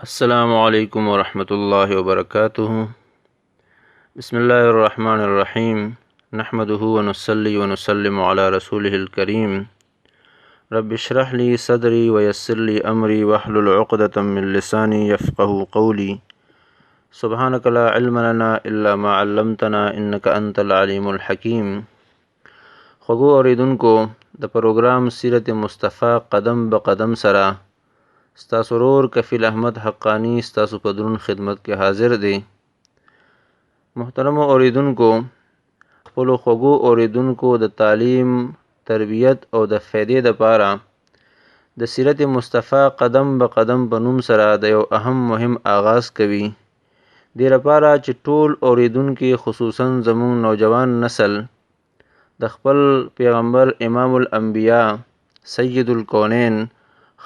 السلام علیکم ورحمۃ اللہ وبرکاتہ بسم اللہ الرحمن الرحیم نحمده ونصلی ونسلم علی رسوله الکریم رب اشرح لی صدری ویسر لی امری واحلل عقدۃ من لسانی یفقهوا قولی سبحانک لا علم لنا الا ما علمتنا انک انت العلیم الحکیم. خوږو اوریدونکو د پروګرام سیرت مصطفی قدم به قدم سره ستاسو ورور کفیل احمد حقانی ستاسو په درون خدمت کې حاضر دی. محترم اوریدونکو، خپلو خوږو اوریدونکو د تعلیم، تربیت او د فایدې دپاره د سیرت مصطفی قدم به قدم په نوم سره د یو اهم مهم آغاز کوي. دې لپاره چې ټول اوریدونکي خصوصا زموږ نوجوان نسل د خپل پیغمبر امام الانبیاء سید الکونین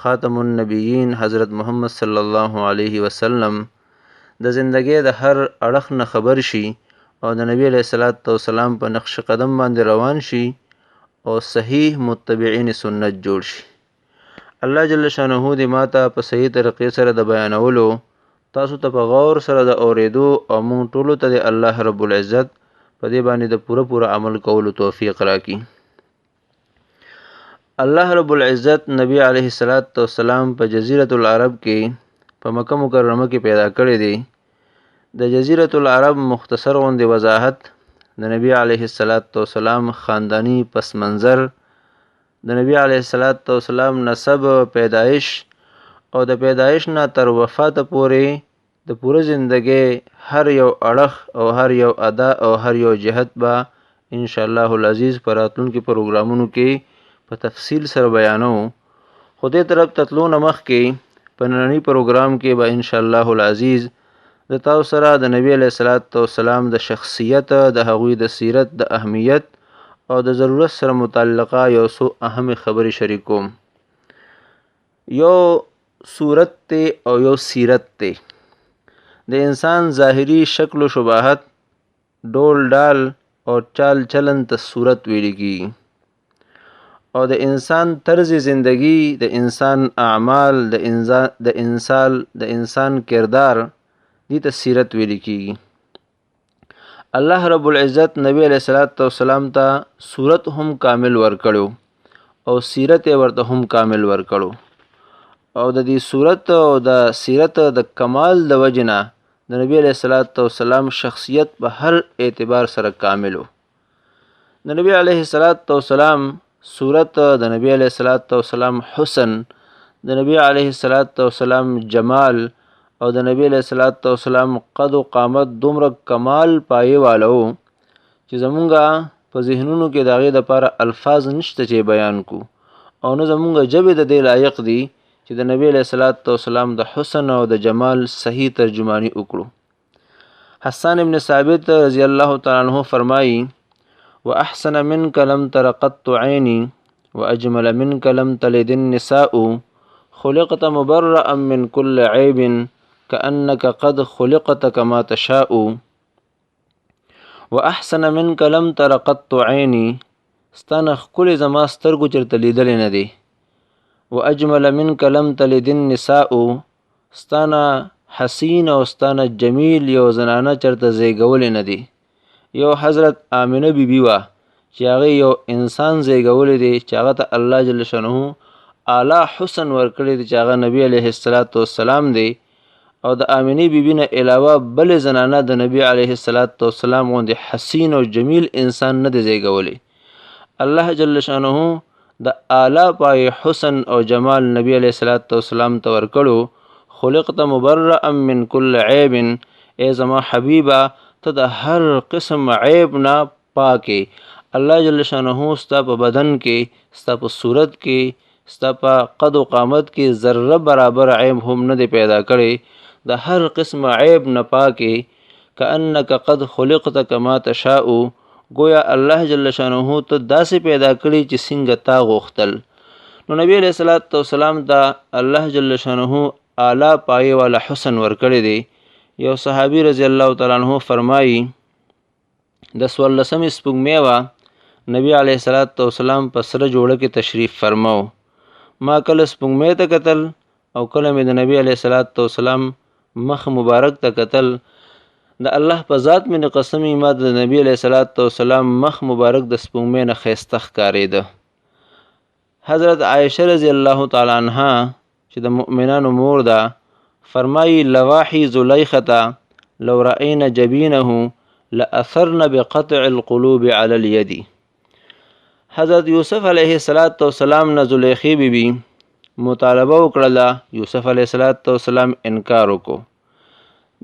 خاتم النبیین حضرت محمد صلی الله علیه وسلم د زندګۍ د هر اړخ نه خبر شي او د نبی علیه الصلاة والسلام په نقش قدم باندې روان شي او صحیح متبعین سنت جوړ شي. الله جل شانه دې ماته په صحیح طریقې سره د بیانولو، تاسو ته په غور سره د اوریدو او مونږ ټولو ته د الله رب العزت په دې باندې د پوره عمل کولو توفیق راکړي. الله رب العزت نبی علیه الصلاة والسلام په جزیرة العرب کې په مکه مکرمه کې پیدا کړی دی. د جزیرة العرب مختصر غوندې وضاحت د نبی علیه الصلاة والسلام خاندانی پس منظر، د نبی علیه الصلاة والسلام نسب، پیدایش او د پیدایش نه تر وفات پورې د پوره زندګۍ هر یو اړخ او هر یو ادا او هر یو جهت به انشاءالله العزیز په راتلونکي پروګرامونو کې په تفصیل سره بیانو. خو دې طرف ته تلو نه مخکې په ننني پروګرام کې به انشاءالله العزیز د تاسو سره د نبی علیه الصلاة والسلام د شخصیت، د هغوی د سیرت، د اهمیت او د ضرورت سره متعلقه یو څو اهم خبرې شریکوم. یو صورت ته او یو سیرت ته د انسان ظاهري شکل و شباهت، ډول ډال او چال چلن ته صورت ویل کیږي، او د انسان طرز زندگی، د انسان اعمال، د انسان کردار دې ته سیرت ویل کیږي. الله رب العزت نبی علیه الصلاة والسلام ته صورت هم کامل ورکړو او سیرت ورته هم کامل ورکړو، او د دې صورت او د سیرت د کمال د وجنه د نبی علیه الصلاة والسلام شخصیت په هر اعتبار سره کاملو. د نبی علیه الصلاة والسلام صورت، د نبی علیه الصلاة والسلام حسن، د نبی علیه الصلاة والسلام جمال او د نبی علیه الصلاة والسلام قد و قامت دومره کمال پایې والو چې زمونږه په ذهنونو کې د هغې دپاره الفاظ نشته چې بیان کو، او نه زمونږه ژبې د دې لایق دي چې د نبی علیه الصلاة والسلام د حسن او د جمال صحیح ترجمانی وکړو. حسان ابن ثابت رضی الله تعالی عنہ فرمایي: وأحسن منك لم تر قط عيني وأجمل منك لم تلد النساء خلقت مبرأ من كل عيب كأنك قد خلقت كما تشاء. وأحسن منك لم تر قط عيني، ستانه ښکلې زما سترګو چېرته لیدلې نه دي. وأجمل منك لم تلد النساء، ستانه حسین او ستانه جمیل یو زنانه چېرته زیږولې نه دي. یو حضرت آمنه بی بی وه چې هغې یو انسان زیږولی دی چې هغه ته الله جل شانه اعلی حسن ورکړی دی چې هغه نبی علیه الصلاة والسلام دی، او د آمنې بی بی نه علاوه بلې زنانه د نبی علیه الصلاة والسلام غوندې حسین او جمیل انسان نه دی زیږولی. الله جل شانه د اعلی پای حسن او جمال نبی علیه الصلاة والسلام ته ورکړو. خلقت مبرأ من کل عیب، ای زما حبیبه ته د هر قسم عیب نه پاکې. الله جل شانه ستا په بدن کې، ستا په صورت کې، ستا په قد و قامت کې ذره برابر عیب هم نه دی پیدا کړی. د هر قسم عیب نه پاکې. کأنک قد خلقت کما تشاء، گویا الله جل شانه ته داسې پیدا کړی چې څنګه تا غوښتل. نو نبی علیه الصلاة والسلام ته الله جل شانه اعلی پایې والا حسن ورکړی دی. یو صحابي رضی الله تعالی عنہ فرمایي: د 14مې سپوږمۍ وه، نبی علیه الصلاة والسلام په سره جوړه کې تشریف فرماو. ما کله سپوږمۍ ته کتل او کله مې د نبی علیه الصلاۃ والسلام مخ مبارک ته کتل، د الله په ذات مې قسم ما د نبی علیه الصلاۃ والسلام مخ مبارک د سپوږمۍ نه ښایسته ښکارېده. حضرت عایشه رضی الله تعالی عنها چې د مؤمنانو مور ده فرمایي لواحی زلیخته لو رأینا جبینه لأثرن بقطع القلوب علی الید. حضرت یوسف علیه السلام نه زلیخی بیبي مطالبه وکړله، یوسف علیه السلام انکار وکړو.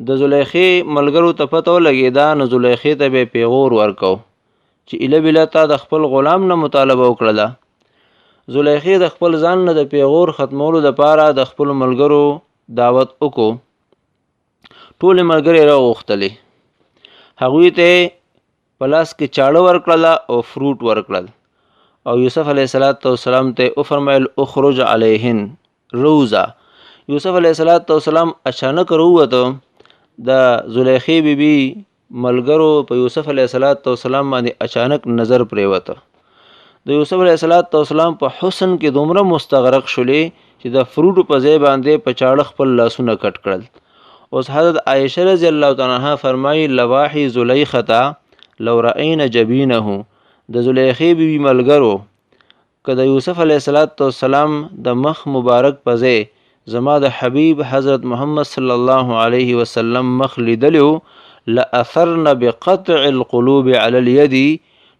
د زلیخی ملګرو ته پته ولګېده، نو زلیخی ته به پیغور ورکو چې ایله بیله تا د خپل غلام نه مطالبه وکړله. زلیخی د خپل ځان نه د پیغور ختمولو دپاره د خپلو ملګرو دعوت وکړو. ټولې ملګرې راوغوښتلې، هغوی ته په لاس کې چاړه ورکړله او فروټ ورکړل، او یوسف علیه السلام ته وفرمیل اخرج علیهن روزه. یوسف علیه السلام اچانک راووته. د زلیخی بیبي ملګرو په یوسف علیه السلام باندې اچانک نظر پریوته. د یوسف علیه السلام په حسن کې دومره مستغرق شولې چې د فروټو په ځای باندې په چاړه خپل لاسونه کټ کړل. اوس حضرت عایشه رضی الله تعالی عنها فرمایي لواحی زلیخته لو رأینا جبینه. د زلیخی بیبي ملګرو که د یوسف علیه السلام د مخ مبارک په ځای زما د حبیب حضرت محمد صلی الله علیه وسلم مخ لیدلیو لأثرن بقطع القلوب علی الید،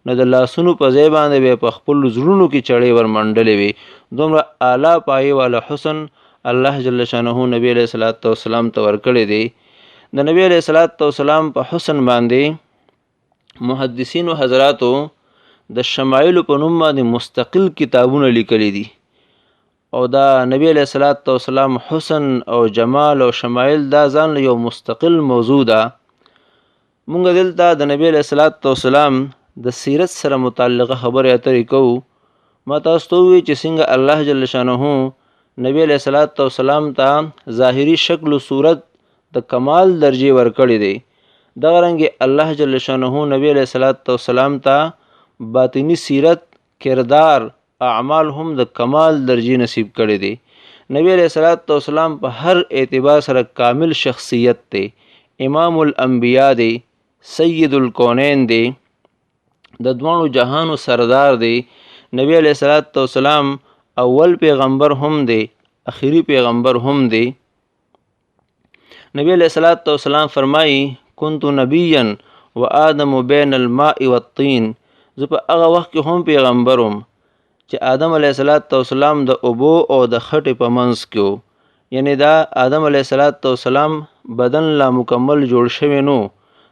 نو د لاسونو په ځای باندې به په خپل زړونو کې چړې ورمنډلې وي. دومره اعلی پایې والا حسن الله جل شانه نبی علیه السلام ته ورکړی دی. د نبی علیه السلام په حسن باندې محدثینو حضراتو د شمایل په نوم باندې مستقل کتابونه لیکلي دي، او دا نبی علیه السلام حسن او جمال او شمایل دا ځان یو مستقل موضوع ده. مونږ دلته د نبی علیه السلام د سیرت سره متعلقه خبرې اترې کوو. ما تاسو ته ووایي چې څنګه الله جل شانه نبی علیه السلام ته ظاهري شکل و صورت د کمال درجې ورکړی دی، دغه رنګې الله جل شانه نبی علیه السلام ته باطنی سیرت، کردار، اعمال هم د کمال درجې نصیب کړی دی. نبی علیه السلام په هر اعتبار سره کامل شخصیت دی، امام الانبیاء دی، سید الکونین دی، د دوانو جهانو سردار دی. نبی علیه السلام اول پیغمبر هم دی، اخیری پیغمبر هم دی. نبی علیه السلام فرمایي کنت نبیا و آدم بین الماء والطین. زه په هغه وخت کې هم پیغمبرم چې آدم علیه السلام د اوبو او د خټې په منځ کې و. یعنی دا آدم علیه السلام بدن لا مکمل جوړ شوی نو.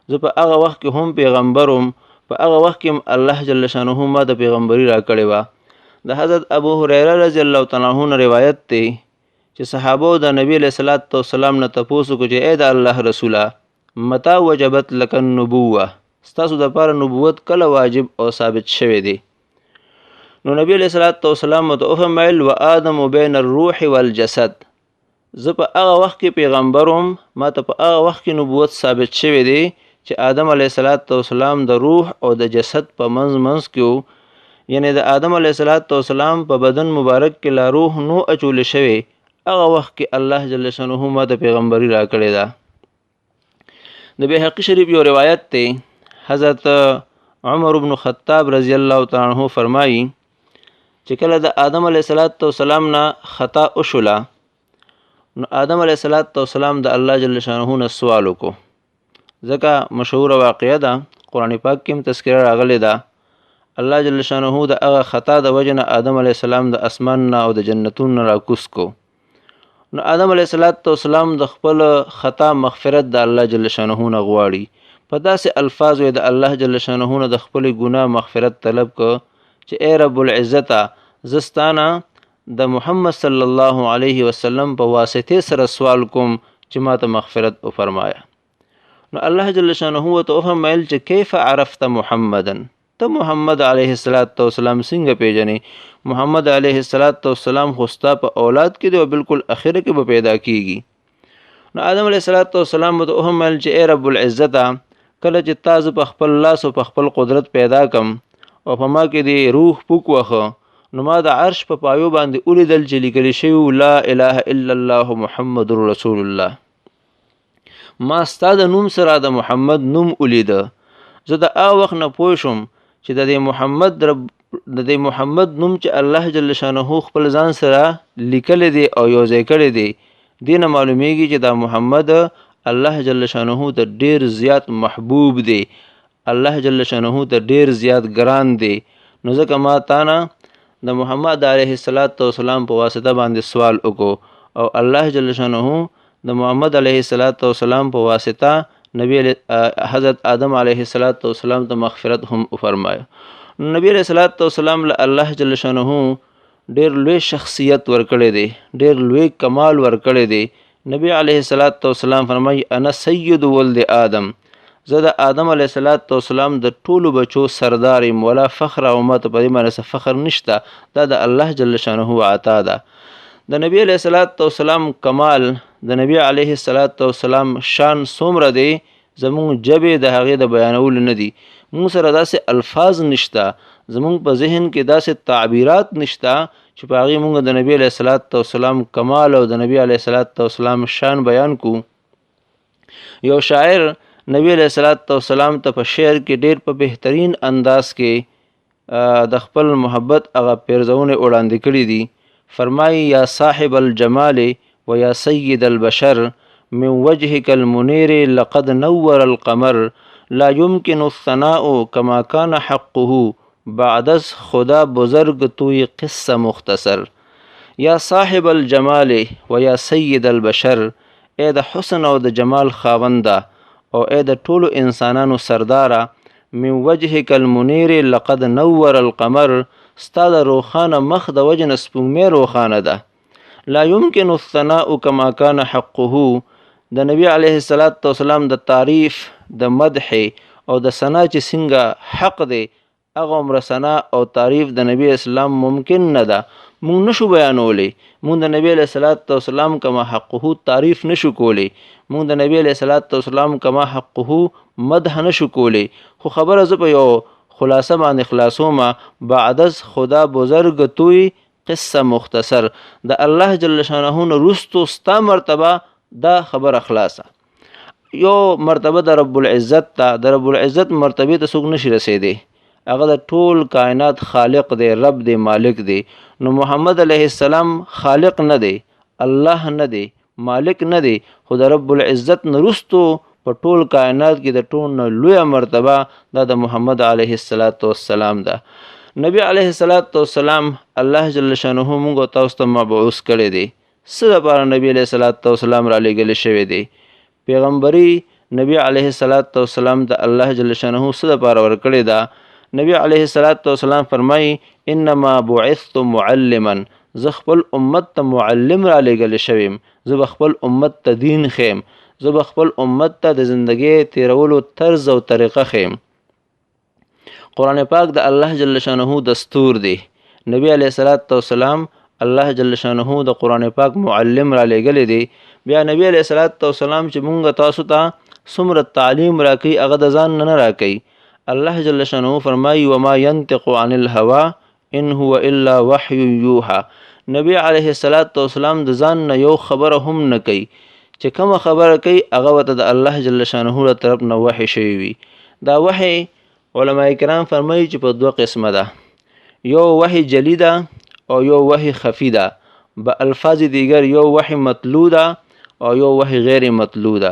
زه په هغه وخت کې هم پیغمبرم، په هغه وخت کې الله جل شانه ما د پیغمبري راکړې وه. د حضرت ابو هریره رضی الله تعالی عنه روایت دی چې صحابو د نبی علیه السلام نه تپوس وکړو چې ای د الله رسوله متى وجبت لك النبوه، ستاسو دپاره نبوت کله واجب او ثابت شوی دی؟ نو نبی علیه السلام ته وفرمیل و آدم بین الروح والجسد. زه په هغه وخت کې پیغمبرم، ما ته په هغه وخت کې نبوت ثابت شوی دی چې آدم علیه السلام د روح او د جسد په منځ کې و. یعنی د آدم علیه السلام په بدن مبارک کې لا روح نو اچول شوی، هغه وخت کې الله جل شانه ما د پیغمبري راکړې ده. د بیهقي شریف یو روایت دی، حضرت عمر بن خطاب رضی الله تعالی عنہ فرمایي چې کله د آدم علیه السلام نه خطا وشوله، نو آدم علیه السلام د الله جل شانه نه سوال وکړو. ځکه مشهوره واقعه ده، قرآن پاک کې هم تذکره راغلی ده. الله جل شانه د هغه خطا د وجه نه آدم علیه السلام د اسمان نه او د جنتون نه راکوز کو. نو آدم علیه السلام د خپل خطا مغفرت د الله جل شانه نه غواړي. په داسې الفاظو د الله جل شانه نه د خپل ګناه مغفرت طلب کو چې ای رب العزت زستانه د محمد صلی الله علیه وسلم په واسطه سره سوال کوم چې ما ته مغفرت وفرمایا. نو الله جل شانه ته وفرمایل چې کیف عرفت محمدا، ته محمد علیه السلام څنګه پیژنې؟ محمد علیه السلام خو ستا په اولاد کې دی او بالکل اخره کې به پیدا کیږي. نو آدم علیه السلام ته وفرمایل چې ای رب العزت کله چې تا زه په خپل لاس او په خپل قدرت پیدا کم او په ما کې دی روح پوک وخه، نو ما د عرش په پایو باندې ولیدل چې لیکل شوي لا اله الا الله محمد رسول الله. ما ستا د نوم سره د محمد نوم ولیده. زه د هغه وخت نه پوه شوم چې د دې محمد نوم چې الله جل شانه خپل ځان سره لیکلی دی او یو ځای کړی دی، دې نه معلومیږي چې دا محمد الله جل شانه ته ډیر زیات محبوب دی، الله جل شانه ته ډیر زیات ګران دی. نو ځکه ما تا نه د محمد علیه السلام په واسطه باندې سوال وکړو او الله جل شانه د محمد علیه السلام په واسطه حضرت آدم علیه السلام ته مغفرت هم وفرمایه. نبی علیه السلام له الله جل شانه ډیر لوی شخصیت ورکړی دی، ډیر لوی کمال ورکړی دی. نبی علیه السلام فرمایي انا سید ولد آدم، زه د آدم علیه السلام د ټولو بچو سردار یم، ولا فخر او ما ته په دې باندې فخر نشته، دا د الله جل شانه عطا ده. د نبی علیه السلام کمال، د نبی علیه السلام شان څومره دی زمونږ جبې د هغې د بیانولو نه دي. مونږ سره داسې الفاظ نشته، زمونږ په ذهن کې داسې تعبیرات نشته چې په هغې مونږ د نبی علیه السلام کمال او د نبی علیه السلام شان بیان کو. یو شاعر نبی علیه السلام ته په شعر کې ډیر په بهترین انداز کې د خپل محبت هغه پیرزونې وړاندې کړي دي. فرمایي یا صاحب الجمال و یا سید البشر من وجهك المنیر لقد نور القمر لا يمكن الثناء كما كان حقه بعد از خدا بزرگ توی قصه مختصر. یا صاحب الجمال و یا سید البشر، ای د حسن او د جمال خاونده او ای د ټولو انسانانو سرداره، من وجهك المنیر لقد نور القمر، ستا د روخانه مخ د وجه نه سپوږمۍ روخانه ده. لا يمكن الثناء كما كان حقه، د نبی علیه السلام د تعریف، د مدح او د ثنا چې څنګه حق دی، هغه عمره ثنا او تعریف د نبی اسلام ممکن نه ده، مونږ نشو بیانولی. مونږ د نبی علیه السلام کما حقه تعریف نشو کولی، مونږ د نبی علیه السلام کما حقه مدح نشو کولی. خو خبره زه په یو خلاصه باندې خلاصوم، بعد از خدا بزرگ توی قصه مختصر. د الله جل شانه نه رستو ستا مرتبه دا خبره خلاصه. یو مرتبه د رب العزت ته، د رب العزت مرتبه ته څوک نشي رسیدی، هغه د ټول کائنات خالق دی، رب دی، مالک دی. نو محمد علیه السلام خالق نه دی، الله نه دی، مالک نه دی، خو د رب العزت نه رستو په ټول کائنات کې د ټول نه لویه مرتبه دا د محمد علیه السلام ده. نبی علیه السلام الله جل شانه موږ تاسو ته مبعوث کړی دی. څه دپاره نبی علیه السلام را لېږلی شوی دی؟ پیغمبري نبی علیه السلام ته الله جل شانه څه دپاره ورکړې ده؟ نبی علیه السلام فرمایي انما بعثت معلما، زه خپل امت ته معلم را لېږلی شویم، زه به خپل امت ته دین خیم، زه به خپل امت ته د زندګۍ تیرولو طرز او طریقه خیم. قرآن پاک د الله جل شانه دستور دی. نبی علیه السلام الله جل شانه د قرآن پاک معلم را لېږلی دی. بیا نبی علیه السلام چې مونږ تاسو ته څومره تعلیم راکوي هغه د ځان نه راکوي. الله جل شانه فرمایي وما ينطق عن الهوى ان هو الا وحي يوحى. نبی علیه السلام د ځان نه یو خبره هم نه کوي، چې کومه خبره کوي هغه ورته د الله جل شانه له طرف نه وحی شوی وي. دا وحی علما کرام فرمایي چې په دوه قسمه ده، یو وحی جلی ده او یو وحی خفی ده. به الفاظ دیگر یو وحی مطلوع ده او یو وحی غیر مطلوع ده.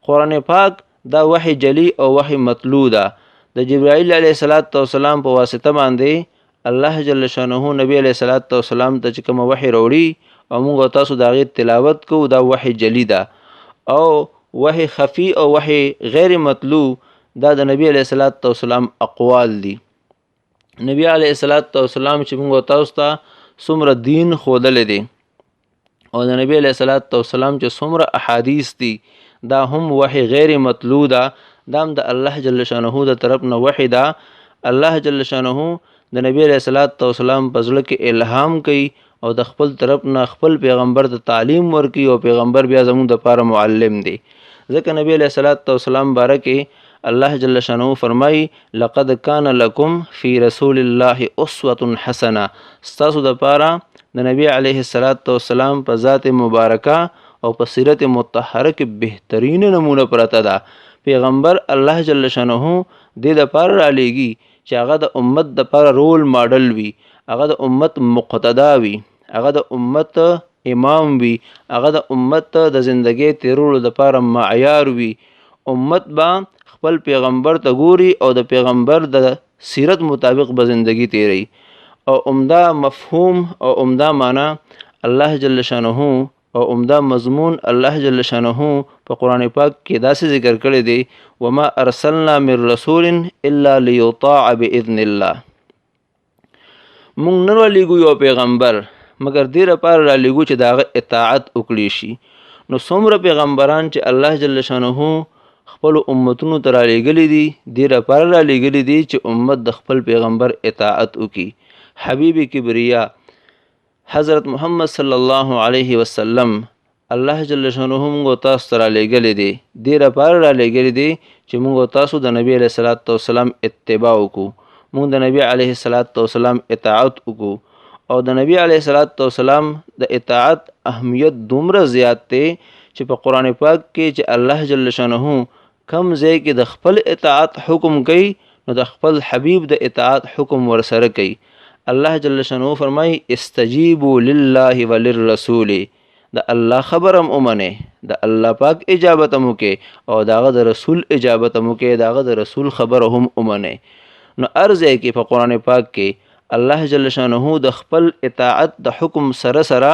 قرآن پاک دا وحی جلی او وحی مطلوع ده. د جبرائیل علیه السلام په واسطه باندې الله جل شانه نبی علیه السلام ته چې کومه وحی راوړي او موږ تاسو د هغې تلاوت کوو، دا وحی جلی ده. او وحی خفی او وحی غیر مطلوع دا د نبی علیه السلام اقوال دي. نبی علیه السلام چې موږ تاسو ته څومره دین ښودلی دی او د نبی علیه السلام چې څومره احادیث دي دا هم وحی غیر مطلوع ده، دا هم د الله جل شانه د طرف نه وحی ده. الله جل شانه د نبی علیه السلام په زړه کې الهام کوي او د خپل طرف نه خپل پیغمبر ته تعلیم ورکوي او پیغمبر بیا زموږ دپاره معلم دی. ځکه نبی علیه السلام باره کې الله جل شانه فرمای لقد کان لکم فی رسول الله اسوه حسنه، ستاسو د پاره د نبی علیه السلام په ذات مبارکه او په سیرت مطهره کې بهترین نمونه پرته ده. پیغمبر الله جل شانه د پاره را لېږي چې هغه د امت د پاره رول ماډل وي، هغه د امت مقتدا وي، هغه د امت امام وي، هغه د امت د زندګۍ تیرولو د پاره معیار وي. امت با خپل پیغمبر ته ګوري او د پیغمبر د سیرت مطابق به زندگی تیری. او عمده مفهوم او عمده معنا الله جل شانه او عمده مضمون الله جل شانه په قرآن پاک کې داسې ذکر کړی دی وما ارسلنا من رسول الا ليطاع باذن الله. مونږ نه رالیږو یو پیغمبر مګر دې لپاره رالیږو چې د هغه اطاعت وکړي شي. نو څومره پیغمبران چې الله جل شانه خپل امتونو ته رالیږلي دي دې لپاره رالیږلي دي چې امت د خپل پیغمبر اطاعت وکړي. حبیب کبریا حضرت محمد صلی الله علیه وسلم الله جل شانه موږ تاسو ته رالیږلي دي دې لپاره رالیږلي دي چې موږ تاسو د نبی علیه الصلاۃ والسلام اتباع وکړو، موږ د نبی علیه الصلاۃ والسلام اطاعت وکړو. او د نبی علیه الصلاۃ والسلام د اطاعت اهمیت دومره زیات دی چې په قرآن پاک کې چې الله جل شانه کم ځای کې د خپل اطاعت حکم کوي نو د خپل حبیب د اطاعت حکم ورسره کوي. الله جل شانه فرمای استجیبوا لله وللرسول، د الله خبرم اومنه، د الله پاک اجابت مو کې او داغه د رسول اجابت مو کې، داغه د رسول خبر هم اومنه. نو ارزه کې په قرآن پاک کې الله جل شانه د خپل اطاعت د حکم سره سره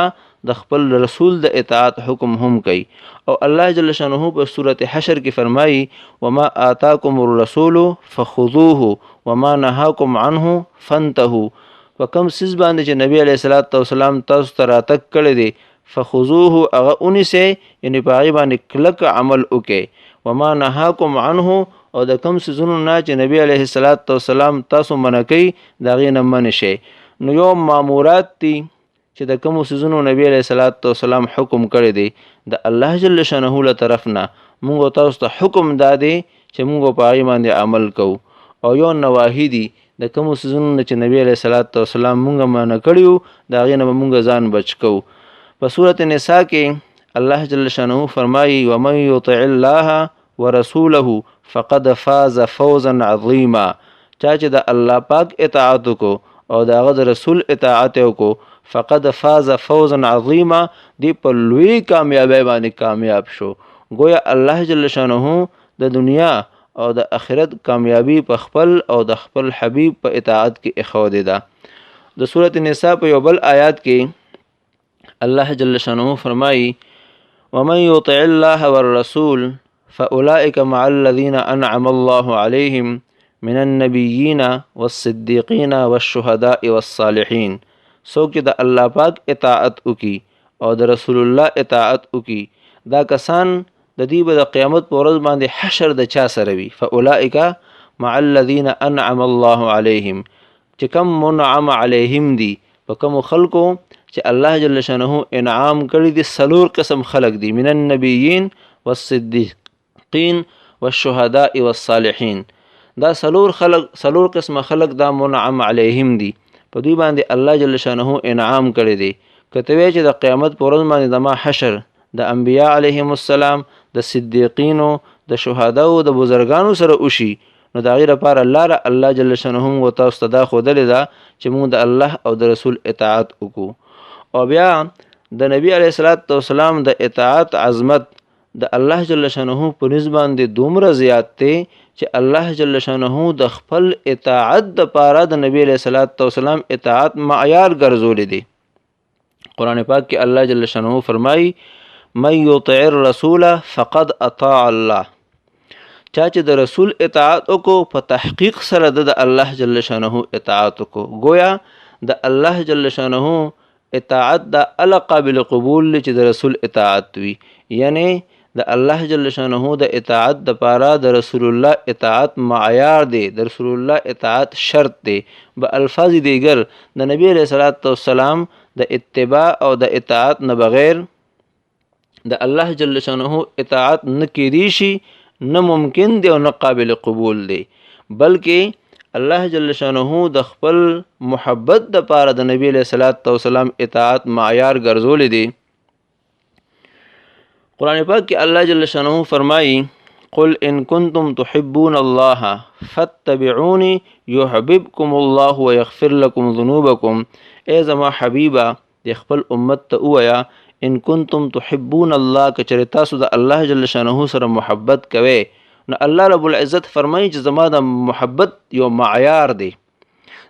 د خپل رسول د اطاعت حکم هم کوي. او الله جل شانه په سورۃ حشر کې فرمایي وما آتاکم الرسول فخذوه وما نهاکم عنه فانتهوا. په کوم څیز باندې چې نبی علیه الصلاۃ والسلام تاسو ته راتګ کړی دی فخذوه هغه اونیسئ، یعنې په هغې باندې کلک عمل وکړئ. وما نهاکم عنه او د کوم څیزونو نه چې نبی علیه الصلاۃ والسلام تاسو منع کوي د هغې نه منع شئ. نو یو مامورات دي چې د کومو څیزونو نبی علیه الصلاۃ والسلام حکم کړی دی د الله جل شانه له طرف نه موږ تاسو ته حکم دا دی چې موږ په هغې باندې عمل کوو. او یو نواهي دي د کومو څیزونو نه چې نبی علیه الصلاۃ والسلام موږ منع کړي وو د هغې نه به موږ ځان بچ کوو. په سورۃ نساء کې الله جل شانه فرمایي ومن یطع الله ورسوله فقد فاز فوزا عظیما. چا چې د الله پاک اطاعت وکړو او د هغه د رسول اطاعت وکړو فقد فاز فوزا عظیما، دی په لوی کامیابی باندې کامیاب شو. گویا الله جل شانه د دنیا او د آخرت کامیابی په خپل او د خپل حبیب په اطاعت کې اخوده ده. د سورۃ نساء په یو بل آیات کې الله جل شانه فرمایي ومن یطع الله والرسول فأولئك مع الذين أنعم الله عليهم من النبيين والصديقين والشهداء والصالحين. څوک چې د الله پاک اطاعت وکي او د رسول الله اطاعت وکي دا کسان د دې به د قیامت په ورځ باندې حشر د چا سره وي. فأولئك مع الذين أنعم الله عليهم، چې کم منعم علیهم دي په کومو خلکو چې الله جل شانه انعام کړي دي. څلور قسم خلق دي من النبیین والصدیقین والشهداء والصالحین. دا څلور قسم خلق دا منعم علیهم دي، په دوی باندې الله جل شانه انعام کړی دی. که ته وایې چې د قیامت په ورځ باندې زما حشر د انبیا علیهم السلام د صدیقینو د شهداو د بزرګانو سره وشي نو د هغې لپاره لاره الله جل شانه موږ تاسو ته دا ښودلې ده چې موږ د الله او د رسول اطاعت وکړو. او بیا د نبی علیه الصلاۃ والسلام د اطاعت عظمت د الله جل شانه په نسبت باندې دومره زیات دی چې الله جل شانه د خپل اطاعت د پاره د نبی علیه الصلاۃ والسلام اطاعت معیار ګرځولی دی. قرآن پاک کې الله جل شانه فرمایي من یطع الرسول فقد اطاع الله. چا چې د رسول اطاعت وکړو په تحقیق سره د الله جل شانه اطاعت وکړو. گویا د الله جل شانه اطاعت د الله قابل قبول چې د رسول اطاعت وي، یعنی د الله جل شانه د اطاعت د پاره د رسول الله اطاعت معیار دی، د رسول الله اطاعت شرط دی. به الفاظ دیگر د نبی علیہ الصلوۃ والسلام د اتباع او د اطاعت نه بغیر د الله جل شانه اطاعت نه کېدی شي نه ممکن دی او نه قابل قبول دی، بلکې الله جل شانه د خپل محبت د پاره د نبی علیہ الصلوۃ والسلام اطاعت معیار ګرځولې دی. قرآن پاک کې الله جل شانه فرمایي قل ان کنتم تحبون الله فاتبعوني يحببكم الله ويغفر لكم ذنوبكم. ای زما حبیبا د خپل امت ته وایا ان کنتم تحبون الله، کچره تاسو د الله جل شانه سره محبت کوئ نو الله رب العزت فرمایي چې زما د محبت یو معیار دی،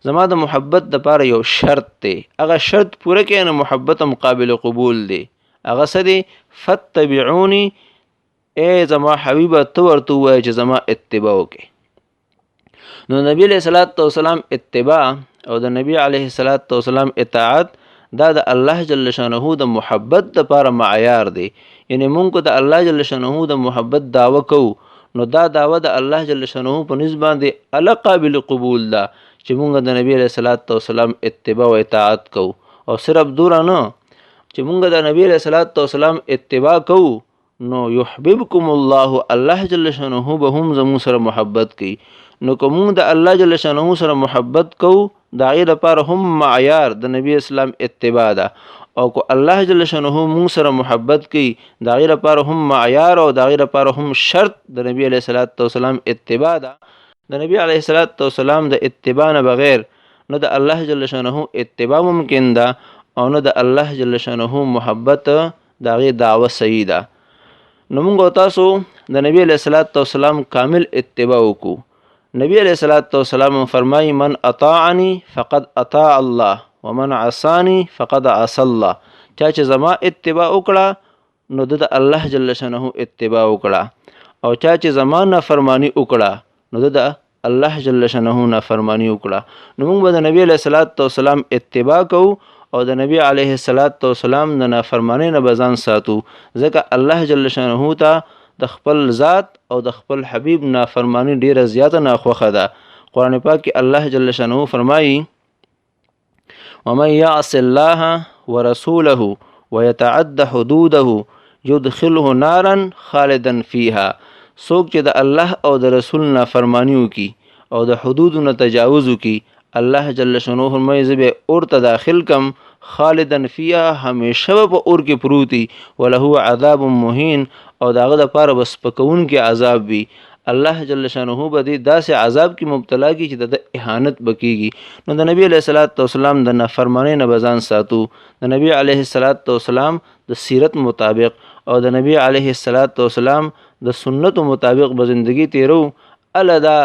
زما د محبت د پاره یو شرط دی، هغه شرط پوره کړئ نو محبت هم قابل قبول دی. هغه څه دی؟ فتبعوني، ای زما حبیبه ته ورته ووایه چې زما اتباع وکړئ. نو نبی علیہ الصلوۃ والسلام اتباع او د نبی علیہ الصلوۃ والسلام اطاعت دا د الله جل شانه د محبت د پاره معیار دی. یعنی مونږ د الله جل شانه د محبت دعوه کوو نو دا دعوه د الله جل شانه په نسبت باندې ال قابل قبول ده چې مونږ د نبی علیہ الصلوۃ والسلام اتباع او اطاعت کوو. او صرف دوره نه چې مونږ د نبی علیہ الصلوۃ والسلام اتباع کوو نو یحببکم الله، الله جل شانه به هم زموږ سره محبت کوي. نو که مونږ د الله جل شانه سره محبت کوو د هغې لپاره هم معیار د نبی اسلام اتباع ده، او که الله جل شانه مونږ سره محبت کوي د هغې لپاره هم معیار او د هغې لپاره هم شرط د نبی علیه الصلوۃ والسلام اتباع ده. د نبی علیه الصلوۃ والسلام د اتباع نه بغیر نه د الله جل شانه اتباع ممکن ده او نه د الله جل شانه محبت د هغې دعوه صحیح ده. نو مونږ تاسو د نبی علیه الصلوۃ والسلام کامل اتباع وکړو. نبی علیہ الصلوۃ والسلام فرمائی من اطاعنی فقد اطاع الله ومن عصانی فقد عصى الله. چا چې زما اتباع وکړه نو د الله جل شانه اتباع وکړه، او چا چې زما نافرمانی وکړه نو د الله جل شانه نافرمانی وکړه. نو موږ به د نبی علیہ الصلوۃ والسلام اتباع کوو او د نبی علیہ الصلوۃ والسلام د نافرمانی نه به ځان ساتو، ځکه الله جل شانه ته د خپل ذات او د خپل حبیب نافرمانی ډیره زیاته ناخوښه ده. قرآن پاک کې الله جل شانه فرمایي ومن یعص الله ورسوله ويتعد حدوده يدخله نارا خالدا فيها. څوک چې د الله او د رسول نافرمانی وکي او د حدودو نه تجاوز وکي، الله جل شانه فرمایي زه به اور ته داخل کم خالدا فيها، همیشه په اور کې پروتي، وله عذاب مهین، او داغه د پاره بس پکون کې عذاب وي. الله جل شانه به دې داسې عذاب کې مبتلا کی چې د اهانت بکیږي. نو د نبی علیہ الصلوۃ والسلام د نافرمانی نه بزان ساتو، د نبی علیہ الصلوۃ والسلام د سیرت مطابق او د نبی علیہ الصلوۃ والسلام د سنت مطابق به زندگی تیرو. الدا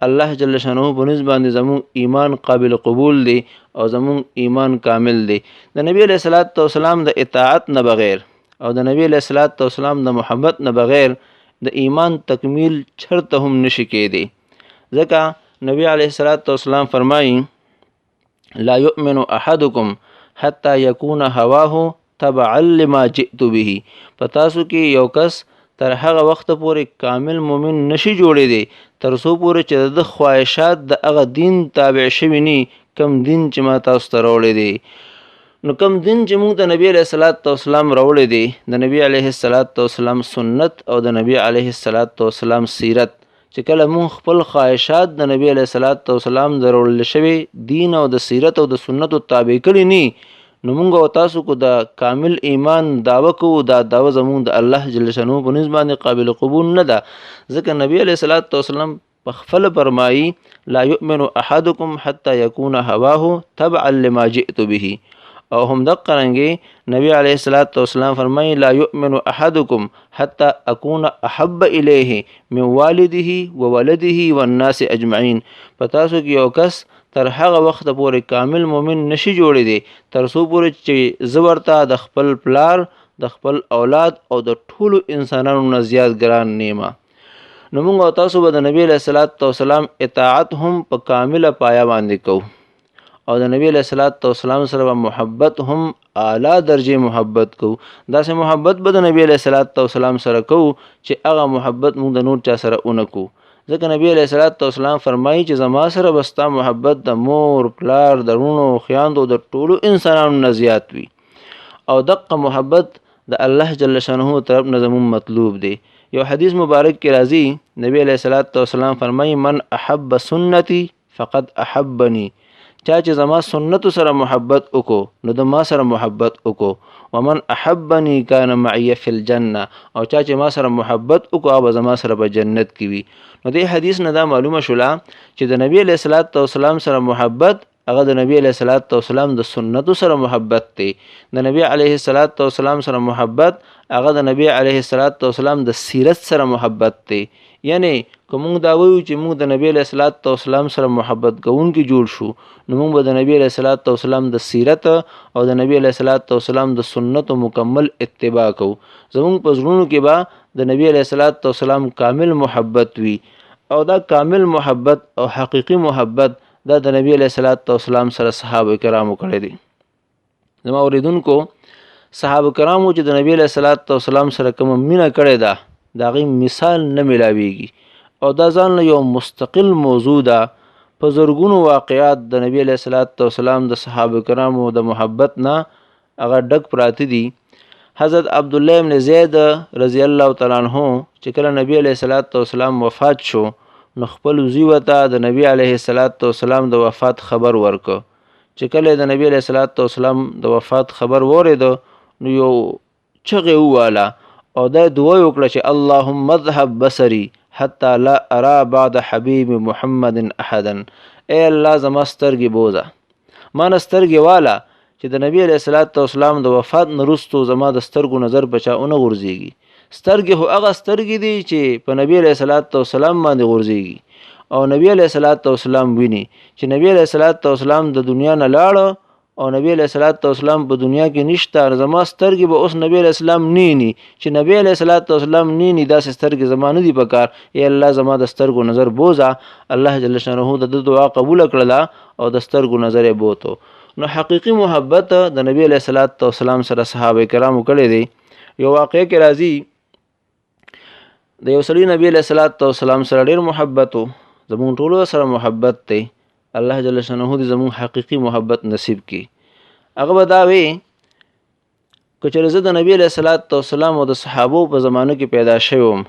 الله جل شانه په نسبت باندې زمون ایمان قابل قبول دی او زمون ایمان کامل دی. د نبی علیہ الصلوۃ والسلام د اطاعت نه بغیر او د نبی علیہ الصلوۃ والسلام د محبت نه بغیر د ایمان تکمیل چرته هم نشي کېدی. ځکه نبی علیہ الصلوۃ والسلام فرمایي لا یؤمن احدکم حتی یکون هواه تبعا لما جئت به. په تاسو کې یو کس تر هغه وخت پورې کامل مومن نشي جوړېدی تر څو پورې چې د خواهشات د هغه دین تابع شوي ني کم دین چې ما تاسو ته راوړی دی. نو کم دین چې موږ د نبی علیہ الصلوۃ والسلام راوړی دی، د نبی علیہ الصلوۃ والسلام سنت او د نبی علیہ الصلوۃ والسلام سیرت، چې کله موږ خپل خواهشات د نبی علیہ الصلوۃ والسلام د راوړل شوي دین او د سیرت او د سنتو تابع کړي ني، نو موږ او تاسو کو د کامل ایمان دعوه کوو. دا دعوه زموږ د الله جل شانه په نسبت باندې قابل قبول نه ده، ځکه نبی علیہ الصلوۃ والسلام په خپل فرمایي لا یؤمن احدکم حتی یکون هواه تبعا لما جئت به. او هم دقه رنګې نبی علیہ الصلوۃ والسلام فرمایي لا یؤمن احدکم حتی اکون احب الیه من والده وولده والناس اجمعین. په تاسو کې یو کس تر هغه وخت پورې کامل مومن نشي جوړېدی تر څو پورې چې زه ورته د خپل پلار، د خپل اولاد او د ټولو انسانانو نه زیات ګران نیمه. نو موږ او تاسو به د نبی علیہ الصلوۃ والسلام اطاعت هم په کامله پایه باندې کوو او د نبی علیہ الصلوۃ والسلام سره محبت هم اعلی درجه محبت کوو. داسې محبت به د نبی علیہ الصلوۃ والسلام سره کوو چې هغه محبت موږ د نور چا سره ونه کوو. ځکه نبی علیہ الصلوۃ والسلام فرمایي چې زما سره بستا محبت د مور، پلار، د رونو، خویندو، د ټولو انسانانو نه زیات وي، او دقه محبت د الله جل شانه طرف نه زمون مطلوب دی. یو حدیث مبارک کې راځي نبی علیہ الصلوۃ والسلام فرمایي من احب سنتي فقد احبني چا چې زما سنت سره محبت وکړو نو د ما سره محبت وکړو ومن احبني كان معي في الجنه او چا چې ما سره محبت وکړو هغه زما سره په جنت کې وي نو دې حدیث نه دا معلومه شوله چې د نبی علیہ الصلوۃ والسلام سره محبت هغه د نبی علیہ الصلوۃ والسلام د سنتو سره محبت دی د نبی علیہ الصلوۃ والسلام سره محبت هغه د نبی علیہ الصلوۃ والسلام د سیرت سره محبت دی یعنی کوم دا وایو چې موږ د نبی علیہ الصلوۃ والسلام سره محبت کوونکي جوړ شو نو موږ به د نبی علیہ الصلوۃ والسلام د سیرت او د نبی علیہ الصلوۃ والسلام د سنتو مکمل اتباع کوو زموږ په زړونو کې به د نبی علیہ الصلوۃ والسلام کامل محبت وي او دا کامل محبت او حقیقی محبت دا د نبی علیہ الصلوۃ والسلام سره صحابه کرامو کړی دي زما اوریدونکو صحابه کرامو چې د نبی علیہ الصلوۃ والسلام سره کوم مینه کړې ده دا غي مثال نه ملاويږي او دا ځان یو مستقل موضوع ده په زرګونو واقعات د نبی علیہ الصلوۃ والسلام د صحابه کرامو د محبت نه هغه ډک پراته دي حضرت عبد الله ابن زید رضی الله تعالی عنہ چې کله نبی علیہ الصلوۃ والسلام وفات شو نو خپل زوی وته د نبی علیہ الصلوۃ والسلام د وفات خبر ورکو چې کله د نبی علیہ الصلوۃ والسلام د وفات خبر ورید نو یو چغه واله او دا دعا وکړه چې اللهم اذهب بصري حتى لا ارى بعد حبيب محمد احدا اے الله زما سترګې بوزه ما سترګې والا چې د نبی علیہ الصلوۃ والسلام د وفات نرستو زما د سترګو نظر بچاونه غورځيږي سترګې هو هغه سترګې دي چې په نبی علیہ الصلوۃ والسلام باندې غورځيږي او نبی علیہ الصلوۃ والسلام ویني چې نبی علیہ الصلوۃ والسلام د دنیا نه لاړ او نبی علیہ الصلوۃ والسلام په دنیا کې نشته زما سترګې به اوس نبی علیہ السلام نینی چې نبی علیہ الصلوۃ والسلام نینی داسې سترګې زمانه دي پکار ای الله زما د سترګو نظر بوزا الله جل شانه د دعا قبول کړله او د سترګو نظر یې بوته نو حقیقی محبت د نبی علیہ الصلوۃ والسلام سره صحابه کرامو کړی دی یو واقعه کې راځي د یو سړي نبی علیہ الصلوۃ والسلام سره ډېر محبت زموږ ټولو سره محبت دی الله جل شانه دې زموږ حقیقی محبت نصیب کړي هغه به دا وی کچره زه د نبی علیہ الصلوۃ والسلام او د صحابو په زمانه کې پیدا شوم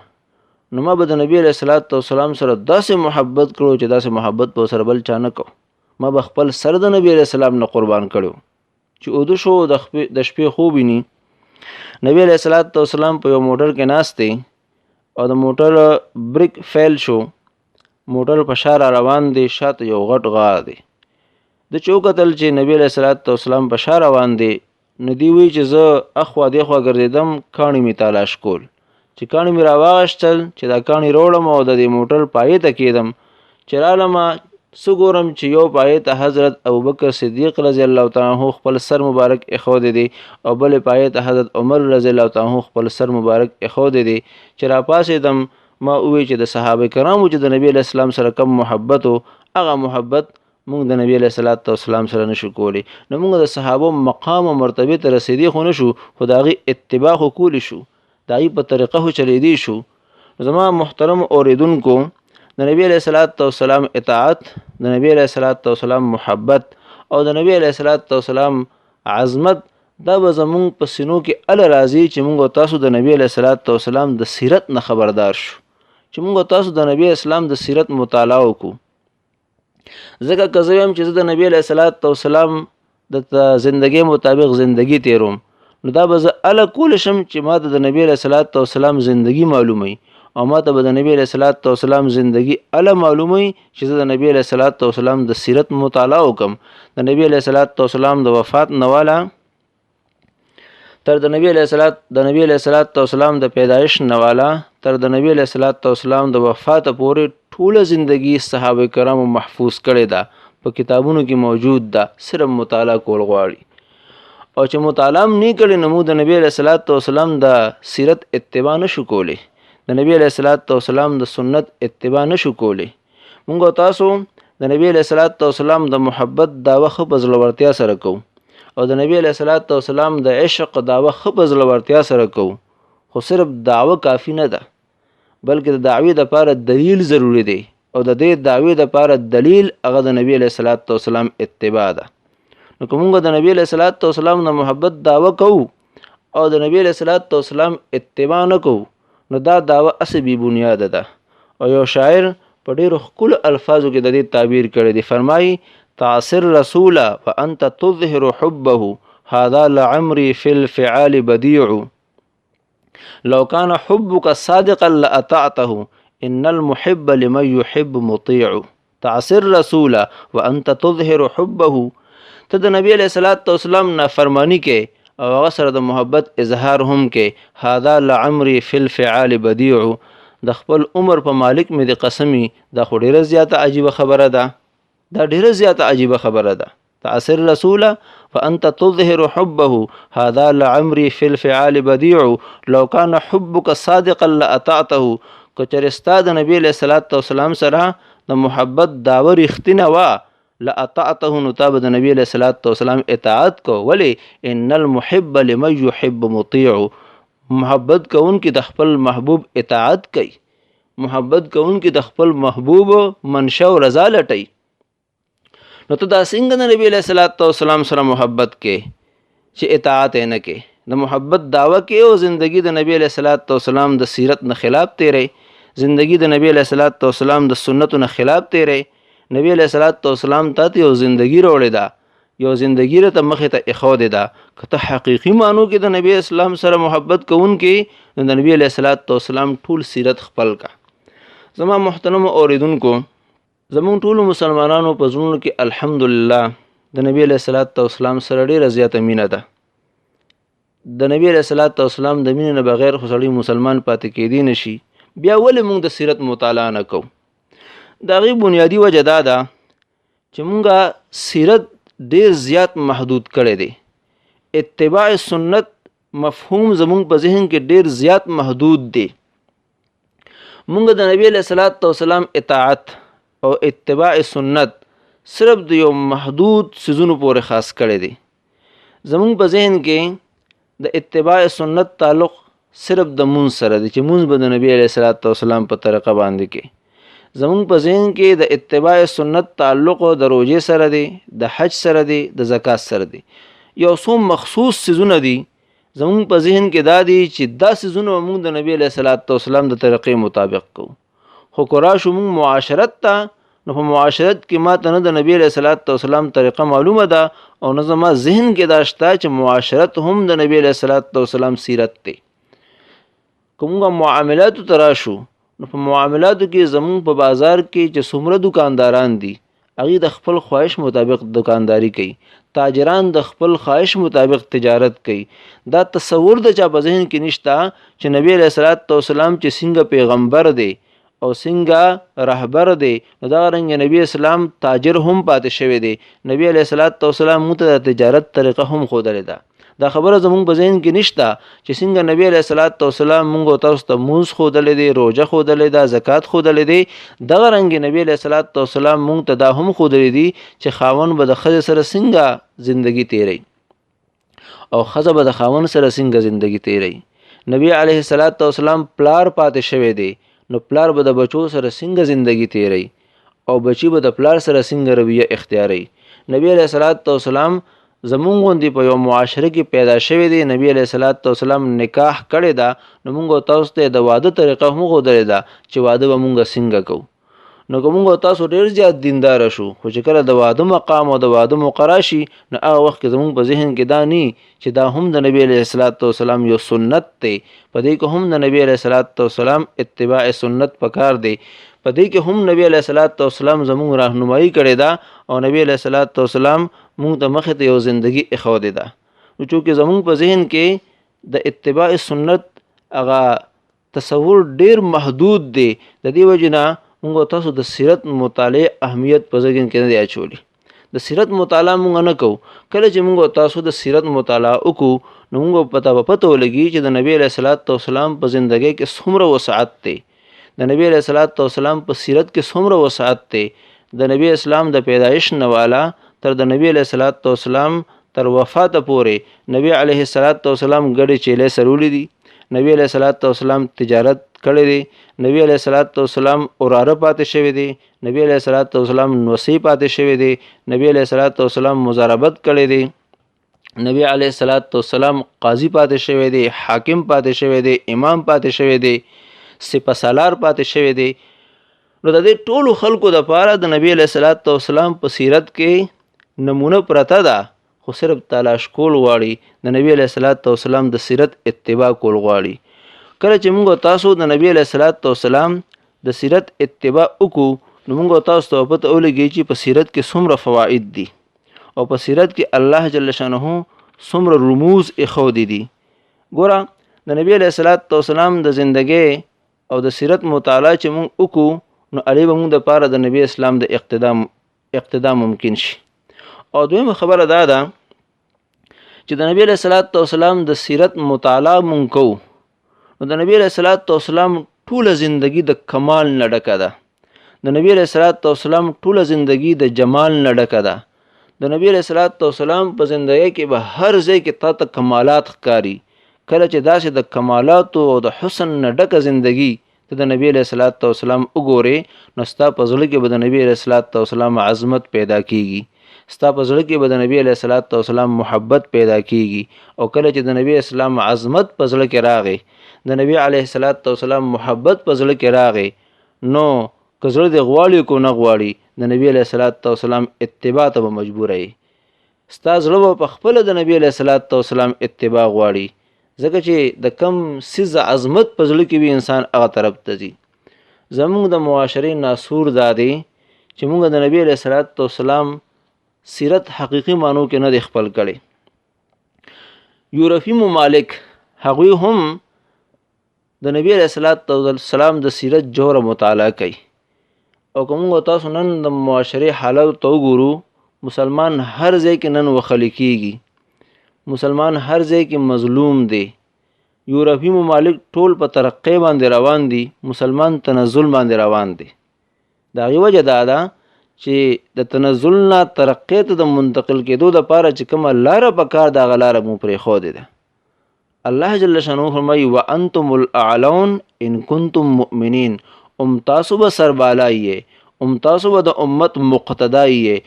نو ما به د نبی علیہ الصلوۃ والسلام سره داسې محبت کړو چې داسې محبت په سره بل چا نه کو ما به خپل سر د نبی علیہ السلام نه قربان کړو چې اودو شو د شپې خوب ني نبی علیہ الصلوۃ والسلام په یو موټر کې ناشته او د موټر بریک فیل شو موټر په شار روان دی شاته یو غټ غار دی د چوکتل چې نبی علیہ الصلوۃ والسلام په شار روان دی ندی وی چې زه اخوا دیخوا ګرځیدم کانی می تلاش کول چې کانی می راوغشتل چې دا کانی روړم او د موټر پای ته کېدم چې رالم سګورم چې یو پای ته حضرت ابوبکر صدیق رضی الله تعالی عنہ خپل سر مبارک اخو دی او بل پای ته حضرت عمر رضی الله تعالی عنہ خپل سر مبارک اخو دی چې را پاسې دم ما وی چې د صحابه کرامو چې د نبی علیہ السلام سره کم محبت او هغه محبت موږ د نبی علیہ الصلوۃ والسلام سره نشو کولی نو موږ د صحابه مقام او مرتبه ته رسیدي خو نشو خدایي اتباع خو کولی شو دای په طریقه هو چلیدي شو زما محترم اوریدونکو د نبی علیہ الصلوۃ والسلام اطاعت د نبی علیہ الصلوۃ والسلام محبت او د نبی علیہ الصلوۃ والسلام عظمت دا به زمونږ په سینو کې ال راځي چې موږ تاسو د نبی علیہ الصلوۃ والسلام د سیرت نه خبردار شو چې موږ تاسو د نبی اسلام د سیرت مطالعه وکړو ځکه که زه وایم چې زه د نبی علیہ الصلوۃ والسلام د زندګۍ مطابق زندگی تیروم نو دا به زه ال کول شم چې ما د نبی علیہ الصلوۃ والسلام زندگی معلومه او ما ته د نبی علیہ الصلوۃ والسلام زندگی ال معلومه چې زه د نبی علیہ الصلوۃ والسلام د سیرت مطالعه وکم د نبی علیہ الصلوۃ والسلام د وفات نواله تر د نبی علیہ الصلوۃ والسلام د پیدایش نواله تر د نبی علیہ الصلوۃ والسلام د وفات پورې ټوله زندگی صحابه کرامو محفوظ کړي ده په کتابونو کې موجود ده صرف مطالعه کول غواړي او چې مطالعه نه کړي نو د نبی علیہ الصلوۃ والسلام د سیرت اتباع نشو کولی د نبی علیہ الصلوۃ والسلام د سنت اتباع نشو کولی موږ تاسو د نبی علیہ الصلوۃ والسلام د محبت داوه خو بزلورتیا سره کوو او د نبی علیہ الصلوۃ والسلام د عشق داوه خو بزلورتیا سره کوو خو صرف دعوه کافی نه ده بلکې د دعوی د لپاره دلیل ضروری دی او د دې دعوی د لپاره دلیل هغه د نبی علیہ الصلوۃ والسلام اتباع ده نو کوم د نبی علیہ الصلوۃ والسلام د محبت دعوه کوو او د نبی علیہ الصلوۃ والسلام اتباع نه کوو نو دا دعوه اصل بی بنیاد ده. او یو شاعر په ډېرو ښکلو الفاظو کې د دې تعبیر کړی دی. فرمایي تعصر رسولا فانت تظهر حبه هذا لعمري في الفعال بديع لو كان حبك صادقا لأطعته ان المحب لمن يحب مطيع. تعصر رسولا وانت تظهر حبه، ته د نبی علیہ الصلوۃ والسلام نافرمانی کې او هغه سره د محبت اظهار هم کې. هذا لعمري في الفعال بديع، د خپل عمر په مالک مې د قسمی، دا خو ډیره زیاته عجیبه خبره ده. دا ډیره زیاته عجیبه خبره ده. تعصر رسولا فانت تظهر حبه هذا لعمري في الفعال بديع لو كان حبك صادقا لأطعته. کچر استاد نبی علیہ الصلوۃ والسلام سره د محبت داور اختینه وا لأطعته، نو تاب د نبی علیہ الصلوۃ والسلام اطاعت کو. ولی ان المحب لمن يحب مطيع، محبت کوونکی د خپل محبوب اطاعت کوي، محبت کوونکی د خپل محبوب منشا او رضا لټي. نو ته دا څنګه د نبی علیہ الصلوۃ والسلام سره محبت کې چې اطاعت نه کې، د محبت دعوه کې او زندگی د نبی علیہ الصلوۃ والسلام د سیرت نه خلاف تیرې، زندگی د نبی علیہ الصلوۃ والسلام د سنتو نه خلاف تیرې. نبی علیہ الصلوۃ والسلام ته یو زندگی وروړې ده، یو زندگی ته مخې ته اخوده ده. کته حقیقی معنو کې د نبی اسلام سره محبت کوونکې د نبی علیہ الصلوۃ والسلام ټول سیرت خپل کا. زما محترم اوریدونکو، زمون ټول مسلمانانو په زړونو کې الحمدلله د نبی علیہ الصلوۃ والسلام سره ډیره زیاته مینه ده. د نبی علیہ الصلوۃ والسلام د مینې نه بغیر خو سړی مسلمان پاتې کېدی نشي. بیا ولې موږ د سیرت مطالعه نه کوو؟ د هغې بنیادي وجه دا ده چې موږ سیرت ډیر زیات محدود کړی دی. اتباع سنت مفهوم زمونږ په ذهن کې ډیر زیات محدود دی. موږ د نبی علیہ الصلوۃ والسلام اطاعت او اتباع سنت صرف د یو محدود سيزونو پورې خاص کړی دی. زمونږ په ذهن کې د اتباع سنت تعلق صرف د مونځ سره دی چې مونځ به د نبی علیہ الصلوۃ والسلام په طریقه باندې کې. زمونږ په ذهن کې د اتباع سنت تعلق د روزې سره دی، د حج سره دی، د زکات سره دی. یو څو مخصوص سيزونه دي زمونږ په ذهن کې دا دي چې دا سيزونه موږ د نبی علیہ الصلوۃ والسلام د طریقې مطابق کوو. خو که راشو موږ معاشرت ته، نو په معاشرت کې ما ته نه د نبی علیہ الصلوۃ والسلام طریقه معلومه ده او نه زما ذهن کې دا شته چې معاشرت هم د نبی علیہ الصلوۃ والسلام سیرت دی. که موږ معاملاتو ته راشو، نو په معاملاتو کې زمونږ په بازار کې چې څومره دکانداران دي هغوی د خپل خواهش مطابق دکانداری کوي، تاجران د خپل خواهش مطابق تجارت کوي. دا تصور د چا په ذهن کې نشته چې نبی علیہ الصلوۃ والسلام چې څنګه پیغمبر دی او څنګه رهبر دی، نو دا رنګ نبی اسلام تاجر هم پاتې شوی دی. نبی علیہ الصلوۃ والسلام موږ ته د تجارت طریقه هم ښودلې ده. دا خبره زمونږ په ذهن کې نشته چې څنګه نبی علیہ الصلوۃ والسلام موږ تاسو ته مونځ ښودلی دی، روژه ښودلی ده، زکات ښودلی دی. دغه رنګ نبی علیہ الصلوۃ والسلام موږ ته دا هم ښودلی دي چې خاوند به د ښځې سره څنګه زندگی تیری او ښځه به د خاوند سره څنګه زندگی تیری. نبی علیہ الصلوۃ والسلام پلار پاتې شوی دی، نو پلار به د بچو سره څنګه زندگی تیری او بچی به د پلار سره څنګه رویه اختیاری. نبی علیہ الصلوۃ والسلام زمونږ غوندې په یو معاشره کې پیدا شوی دی. نبی علیہ الصلوۃ والسلام نکاح کړی ده، نو موږ تاسو ته د واده طریقه هم ښودلې ده چې واده به موږ څنګه کوو. نو که موږ تاسو ډېر زیات دیندار شو، خو چې کله د واده مقام او د واده موقعه شي، نو هغه وخت کې زموږ په ذهن کې دا نی چې دا هم د نبی علیہ الصلوۃ والسلام یو سنت دی. په دې کې هم د نبی علیہ الصلوۃ والسلام اتباع سنت پکار دی. په دې کې هم نبی علیہ الصلوۃ والسلام زموږ راهنمایي کړې ده او نبی علیہ الصلوۃ والسلام موږ ته مخې ته یو زندگی اخودې ده. نو چونکې زموږ په ذهن کې د اتباع سنت هغه تصور ډیر محدود دی، د دې وجې نه موږ تاسو د سیرت مطالعه اهمیت په ذهن کې نه دی اچولی. د سیرت مطالعه موږ نه کوو. کله چې موږ تاسو د سیرت مطالعه وکړو، نو موږ پته ولګي چې د نبی علیہ الصلوۃ والسلام په زندګۍ کې څومره وسعت دی، د نبی علیہ الصلوۃ والسلام په سیرت کې څومره وسعت دی. د نبی اسلام د پیدایش نه والا تر د نبی علیہ الصلوۃ والسلام تر وفات پورې نبی علیہ الصلوۃ والسلام ګډې چیلې سرولې دي. نبی علیہ الصلوۃ والسلام تجارت کړی دی. نبی علیہ الصلوۃ والسلام اوراره پاتې شوی دی. نبی علیہ الصلوۃ والسلام نوسی پاتې شوی دی. نبی علیہ الصلوۃ والسلام مزاربت کړی دی. نبی علیه الصلاۃ والسلام قاضي پاتې شوی دی، حاکم پاتې شوی دی، امام پاتې شوی دی، سپه سالار پاتې شوی دی. نو د دې ټولو خلکو د پاره د نبی علیه الصلاۃ والسلام په سیرت کې نمونه پرته ده، خو صرف تلاش کول غواړي، د نبی علیه الصلاۃ والسلام د سیرت اتباع کول غواړي. کله چې موږ تاسو د نبی علیه الصلاۃ والسلام د سیرت اتباع وکړو نو موږ تاسو ته پته ولګي چې په سیرت کې څومره فواید دي او په سیرت کې الله جل شانه څومره رموز اخودي دي. ګوره د نبی علیه الصلاۃ والسلام د زندګۍ او د سیرت مطالعه چې موږ وکړو نو علی به موږ د پاره د نبی اسلام د اقتدا ممکن شي. او دویمه خبره دا ده چې د نبی علیه الصلاۃ والسلام د سیرت مطالعه موږ کوو نو د نبی علیه الصلاۃ والسلام ټوله زندگی د کمال نه ډکه ده. د نبی علیه الصلاۃ والسلام ټوله زندگی د جمال نه ډکه ده. د نبی علیه الصلاۃ والسلام په زندګۍ کې به هر ځای کې تا ته کمالات ښکاري. کله چې داسې د کمالاتو او د حسن نه ډکه زندگی ته د نبی علیه الصلاۃ والسلام وګورې نو ستا په زړه کې به د نبی علیه الصلاۃ والسلام عظمت پیدا کیږي، ستا په زړه کې به د نبی علیه الصلاۃ والسلام محبت پیدا کیږي. او کله چې د نبی اسلام عظمت په زړه کې راغی، د نبی علیه الصلاۃ والسلام محبت په زړه کې راغی، نو که زړه دې غواړي کو نه غواړي د نبی علیه الصلاۃ والسلام اتباع ته به مجبوره یې. ستا زړه به په خپله د نبی علیه الصلاۃ والسلام اتباع غواړي، ځکه چې د کم څیز عظمت په زړه کې وي انسان هغه طرف ته ځي. زموږ د معاشرې ناسور دا دی چې موږ د نبی علیه الصلاۃ والسلام سیرت حقیقي معنو کې نه دی خپل کړی. یورپي ممالک هغوی هم د نبی علیه الصلاۃ والسلام د سیرت جوړه مطالعه کوي. او که موږ تاسو نن د معاشرې حالت ته وګورو، مسلمان هر ځای کې نن وخلی کیږي، مسلمان هر ځای کې مظلوم دی. یورپي ممالک ټول په ترقۍ باندې روان دي، مسلمان تنزل باندې روان دی. د هغې وجه دا ده چې د تنزل نه ترقۍ ته د منتقل کېدو دپاره چې کومه لاره پکار ده هغه لاره مو پرېښودې ده. الله جل شانه فرمایي وانتم الاعلون ان کنتم مؤمنین، تاسو به سربالای یې، تاسو به د امت مقتدای یې،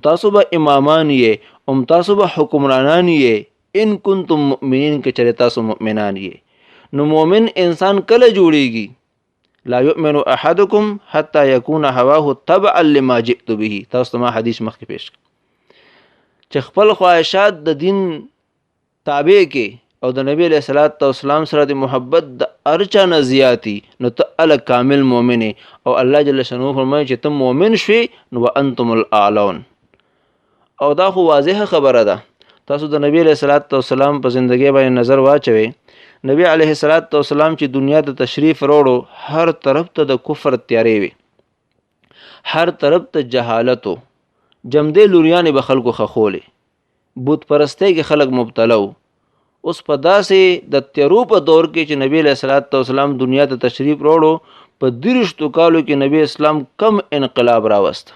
تاسو به امامان یې، تاسو به حکمرانان یې، ان کنتم مؤمنین که چېرې تاسو مؤمنان یې. نو مؤمن انسان کله جوړیږي؟ لا یؤمن احدکم حتی یکون هواه تبعا لما جئت به. تاسو ته ما حدیث مخکې پیش کړ چې خپل خواهشات د دین تابع کې او د نبی علیه الصلاۃ والسلام سره د محبت د ارچا نه زیاتی نو ته ال کامل مؤمن او الله جل شانه فرمایي چې ته مؤمن شوي نو وانتم الاعلون. او دا خو واضحه خبره ده. تاسو د نبی علیه الصلاۃ والسلام په زندګۍ باندې نظر واچوئ. نبی علیه الصلاۃ والسلام چې دنیا ته تشریف وروړو هر طرف ته د کفر تیارې وي، هر طرف ته جهالتو، جمدې لوریانې به خلکو خخولې، بت پرستۍ کې خلک مبتلا وو. اوس په داسې د تیارو په دور کې چې نبی علیه الصلاۃ والسلام دنیا ته تشریف وروړو، په 30 کالو کې نبی اسلام کم انقلاب راوست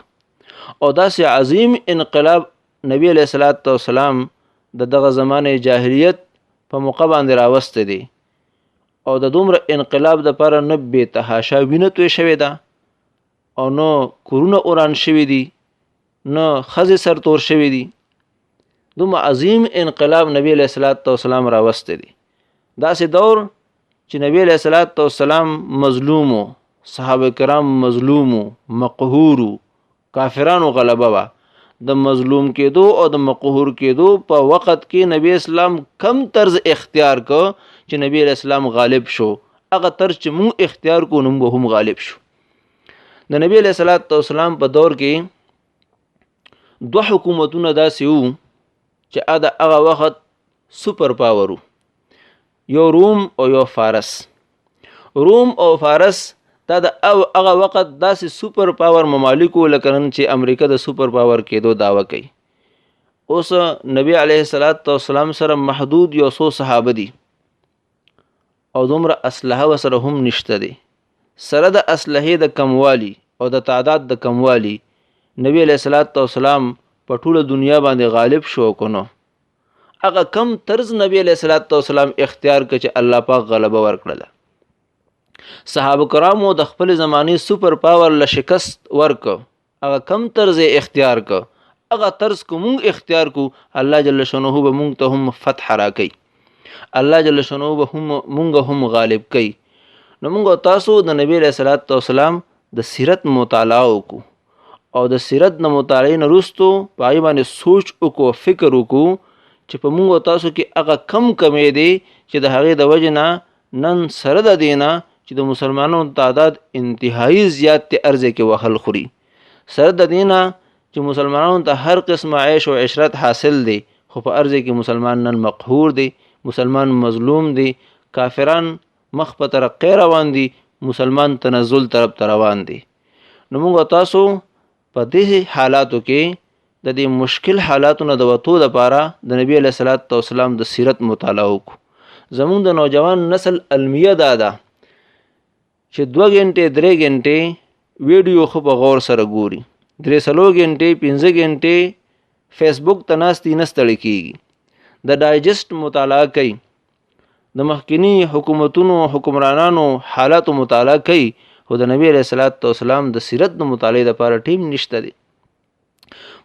او داسې عظیم انقلاب نبی علیه الصلاۃ والسلام د دغه زمانه جاهلیت په موقع باندې راوسته دي. او د دومره انقلاب د پاره نه بې تحاشا وینه توی شوې ده او نو کورونه اوران شوي دي، نه ښځې سرتور شوي دي. دومره عظیم انقلاب نبی علیه الصلاۃ والسلام راوسته دي. داسې دور چې نبی علیه الصلاۃ والسلام مظلومو، صحابه کرام مظلومو، مقهورو، کافرانو غلبه وه. د مظلوم کېدو او د مقهور کېدو په وخت کې نبی اسلام کم طرز اختیار کو چې نبی اسلام غالب شو. هغه طرز چې مونږ اختیار کو نو موږ هم غالب شو. د نبی علیه الصلاۃ والسلام په دور کې 2 حکومتونه داسې وو چې هغه وخت سپر پاور وو، یو روم او یو فارس. روم او فارس دا د هغه وخت داسې سپر پاور ممالکو لکه نن چې امریکا د سپر پاور کېدو دعوه کوي. اوس نبی علیه الصلاۃ والسلام سره محدود یو څو صحابه دي او دومره اسلحه ورسره هم نشته دي. سره د اسلحې د کموالي او د تعداد د کموالي نبی علیه الصلاۃ والسلام په ټوله دنیا باندې غالب شو که نو هغه کم طرز نبی علیه الصلاۃ والسلام اختیار کړ چې الله پاک غلبه ورکړله. صحابه کرامو د خپل زماني سپر پاور له شکست ورک، هغه کم طرز اختیار ک، هغه طرز کو مونږ اختیار کو الله جل شانه به مونږ ته هم فتح راکړي الله جل شانه به هم مونږ هم غالب کړي نو مونږ تاسو د نبی علیہ الصلوۃ والسلام د سیرت مطالعه وکړو او د سیرت نه مطالعې نه وروستو په هغې باندې سوچ وکړو فکر وکړو چې په مونږ تاسو کې هغه کم کمې دی چې د هغې د وجې نه نن سره د دې نه چې د مسلمانانو تعداد انتهایی زیات دی ارض کې وهل خوري سره د دې نه چې مسلمانانو ته هر قسم عیش او عشرت حاصل دی خو په ارض کې مسلمان نن مقهور دی مسلمان مظلوم دی کافران مخ په ترقۍ روان دي مسلمان تنزل طرف ته روان دي نو موږ تاسو په دې حالاتو کې د دې مشکل حالاتو نه د وتو لپاره د نبی علیه الصلوۃ والسلام د سیرت مطالعه وکړو زموږ د نوجوان نسل المیه دا ده چې 2 غنټې 3 غنټې ویډیو خو په غور سره ګوري 3 غنټې 15 غنټې فیسبوک ته ناستې نه ستړي کېږي د ډایجسټ مطالعه کوي د مخکینی حکومتونو حکمرانانو حالاتو مطالعه کوي خو د نبی علیه الصلوۃ والسلام د سیرت د مطالعې لپاره ټیم نشته دی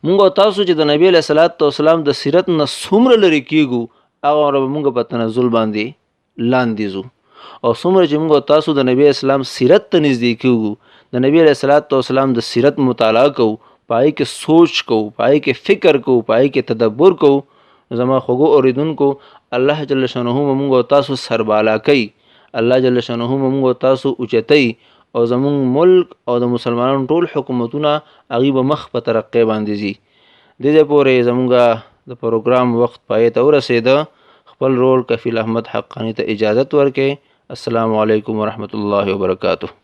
مونږ تاسو چې د نبی علیه الصلوۃ والسلام د سیرت نه څومره لرې کېږو هغه مونږ په تنزل باندې لاندې ځو او څومره چې مونږ تاسو د نبی اسلام سیرت ته نږدې کېږو د نبی علیه الصلوۃ والسلام د سیرت مطالعه کوو په هغې کې سوچ کوو په هغې کې فکر کوو په هغې کې تدبر کوو زما خوږو اورېدونکو الله جل شانه مونږ تاسو سربالا کوي الله جل شانه مونږ تاسو اوچتوي او زمونږ ملک او د مسلمانانو ټول حکومتونه هغې به مخ په ترقۍ باندې ځي دې پورې زمونږ د پروګرام وخت پای ته ورسېده خپل رول کفیل احمد حقانی ته اجازت ورکړئ السلام علیکم ورحمت الله وبرکاته